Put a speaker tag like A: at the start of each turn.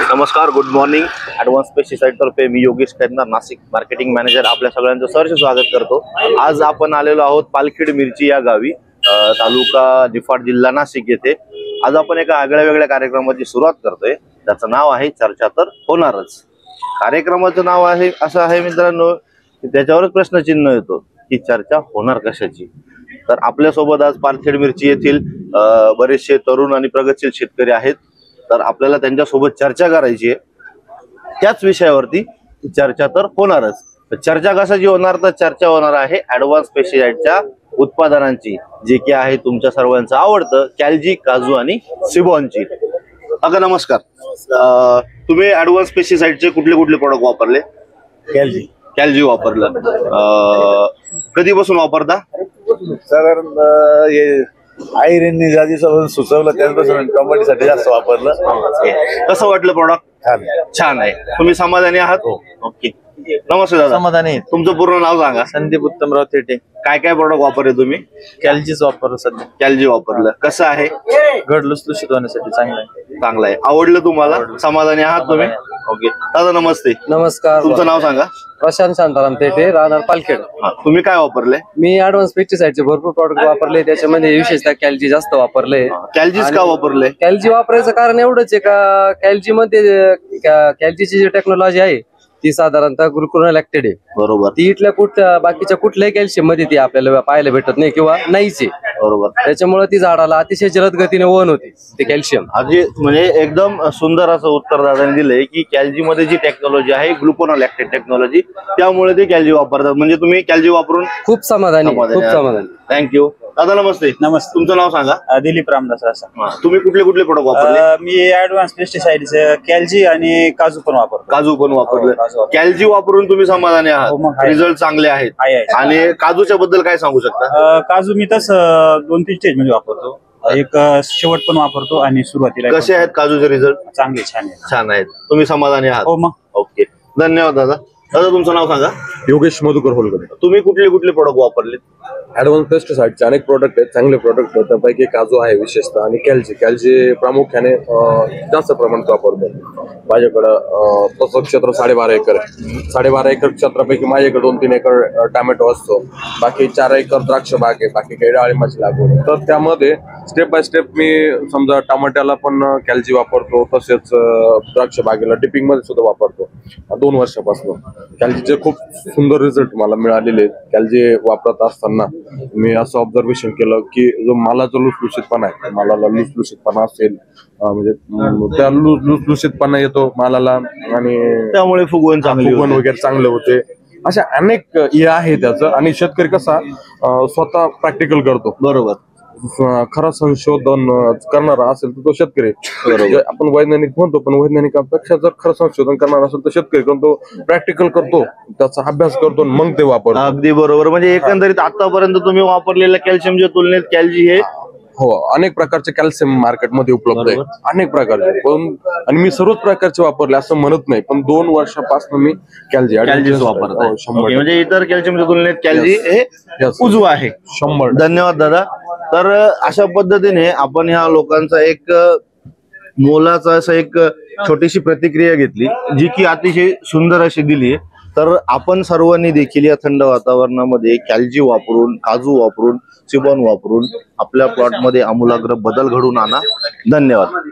A: नमस्कार, good morning. Advance pesticide तर्फे मी Yogesh Khairnar, Nashik marketing manager, आपल्या सगळ्यांचं सहर्ष स्वागत करतो. आज आपण आलेलो आहोत पालखेड मिरची या गावी, तालुका निफाड, जिल्हा नाशिक येथे. आज आपण एका आगळ्या वेगळ्या कार्यक्रमाची सुरुवात करतोय. त्याचं नाव आहे चर्चा तर होणारच. कार्यक्रमाचं नाव आहे असं आहे मित्रांनो, त्याच्यावरच प्रश्नचिन्ह येतो की चर्चा होणार कशाची. तर आपल्यासोबत आज पालखेड मिरची येथील बरेचसे तरुण आणि प्रगतशील शेतकरी आहेत. तर आपल्याला त्यांच्यासोबत चर्चा करायची आहे. त्याच विषयावरती चर्चा तर होणारच. चर्चा कशाची होणार, तर चर्चा होणार आहे ॲडव्हान्स पेस्टिसाइडच्या उत्पादनांची, जे की आहे तुमच्या सर्वांचं आवडतं कॅल्जी, काजू आणि सिबॉनची. अगं नमस्कार. तुम्ही ॲडव्हान्स पेस्टिसाइडचे कुठले कुठले प्रोडक्ट वापरले? कॅल्जी वापरलं. कधीपासून वापरता?
B: साधारण आईरेंनी ज्या दिवसापासून सुचवलं त्यापासून टोमॅटोसाठी जास्त वापरलं.
A: कसं वाटलं प्रोडक्ट? छान आहे. तुम्ही समाधानी आहात? ओके. नमस्कार दादा.
C: समाधानी.
A: तुमचं पूर्ण नाव सांगा.
C: संदीप उत्तमराव थेटे.
A: काय काय प्रोडक्ट वापरले तुम्ही?
C: कॅल्जीच वापरलं सध्या.
A: कॅल्जी वापरलं. कसं आहे?
C: घड लुसलुशीत होण्यासाठी चांगलं आहे.
A: चांगलं आहे. आवडलं तुम्हाला? समाधानी आहात तुम्ही? ओके. दादा नमस्ते.
D: नमस्कार.
A: तुमचं नाव सांगा.
D: प्रशांत शांताराम थेटे, राहणार पालखेड.
A: तुम्ही काय वापरले?
D: मी ऍडव्हान्स पेस्टिसाइडचे भरपूर प्रॉडक्ट वापरले. त्याच्यामध्ये विशेषतः कॅल्जी जास्त वापरले.
A: कॅल्जीच का वापरले?
D: कॅल्जी वापरायचं कारण एवढंच आहे का कॅल्जी मध्ये कॅल्जीची जी टेक्नॉलॉजी आहे ती साधारणतः ग्लुकोनोलॅक्टेड आहे.
A: बरोबर.
D: ती इथल्या बाकीच्या कुठल्याही कॅल्शियम मध्ये ती आपल्याला पाहायला भेटत नाही किंवा नाहीच आहे.
A: बरोबर.
D: त्याच्यामुळे ती झाडाला अतिशय जलद गतीने वहन होते ते कॅल्शियम.
A: आधी म्हणजे एकदम सुंदर असं उत्तर दादाने दिलंय की कॅल्जी मध्ये जी टेक्नॉलॉजी आहे ग्लुकोनोलॅक्टेड टेक्नॉलॉजी, त्यामुळे ते कॅल्जी वापरतात. म्हणजे तुम्ही कॅल्जी वापरून
D: खूप समाधानी.
A: थँक्यू. दादा नमस्ते.
C: नमस्ते.
A: तुमचं नाव सांगा.
C: दिलीप रामदास असा.
A: तुम्ही कुठले कुठले प्रोडक्ट वापरले?
C: मी ऍडव्हान्स पेस्टिसाइड कॅल्जी आणि काजू पण वापरतो.
A: काजू पण वापरले. कॅल्जी वापरून तुम्ही समाधानी आहात? रिझल्ट चांगले आहेत. आणि काजूच्या बद्दल काय सांगू शकता?
C: काजू मी तसं 2-3 स्टेज मध्ये वापरतो. एक शेवट पण वापरतो आणि सुरुवातीला.
A: कसे आहेत काजूचे रिझल्ट?
C: चांगले, छान आहे.
A: छान आहेत. तुम्ही समाधानी आहात?
C: हो मग.
A: ओके. धन्यवाद दादा. दादा तुमचं नाव सांगा.
E: योगेश मधुकर होलकर.
A: तुम्ही कुठले कुठले प्रोडक्ट वापरले?
E: ऍडव्हान्स पेस्टिसाइडचे अनेक प्रोडक्ट आहेत, चांगले प्रोडक्ट आहेत. त्यापैकी काजू आहे विशेषतः, आणि कॅल्जी प्रामुख्याने जास्त प्रमाणात वापरतो. माझ्याकडं तसं क्षेत्र 12.5 एकर आहे. 12.5 एकर क्षेत्रापैकी माझ्याकडे 2-3 एकर टोमॅटो असतो. बाकी 4 एकर द्राक्ष बाग आहे. बाकी काही डाळिंबाची लागवड. तर त्यामध्ये स्टेप बाय स्टेप मी समजा टमाट्याला पण कॅल्जी वापरतो, तसेच द्राक्ष बागेला डिपिंग मध्ये सुद्धा वापरतो 2 वर्षापासून. कॅल्जीचे खूप सुंदर रिझल्ट मला मिळालेले आहेत. कॅल्जी वापरत असताना मी असं ऑब्झर्वेशन केलं की जो मालाचा लुसलुशीतपणा आहे, मालाला लुसलुशीतपणा असेल म्हणजे त्या लुसलुशीतपणा येतो मालाला, आणि
A: त्यामुळे फुगवण
E: वगैरे चांगले होते. अशा अनेक हे आहे त्याचं. आणि शेतकरी कसा स्वतः प्रॅक्टिकल करतो.
A: बरोबर.
E: खरं संशोधन करणारा असेल तर तो शेतकरी. आपण वैज्ञानिक म्हणतो, पण वैज्ञानिकापेक्षा जर खरं संशोधन करणार असेल तर शेतकरी करतो, प्रॅक्टिकल करतो, त्याचा अभ्यास करतो, मग ते वापरतो.
A: अगदी बरोबर. म्हणजे एकंदरीत आतापर्यंत तुम्ही वापरलेल्या कॅल्शियमच्या तुलनेत कॅल्जी हे
E: अनेक प्रकारचे कॅल्शियम मार्केटमध्ये उपलब्ध आहे, अनेक प्रकारचे. पण आणि मी सर्वच प्रकारचे वापरले असं म्हणत नाही, पण 2 वर्षापासून मी कॅल्जी वापरतो.
A: म्हणजे इतर कॅल्शियमच्या तुलनेत कॅल्जी हे उजवा आहे.
E: 100.
A: धन्यवाद दादा. तर अशा पद्धतीने आपण ह्या लोकांचा एक मोलाचा असं एक छोटीशी प्रतिक्रिया घेतली, जी की अतिशय सुंदर अशी दिली. तर आपण सर्वांनी देखील या थंड वातावरणामध्ये कॅल्जी वापरून, काजू वापरून, सिबॉन वापरून आपल्या प्लॉटमध्ये आमूलाग्र बदल घडवून आणा. धन्यवाद.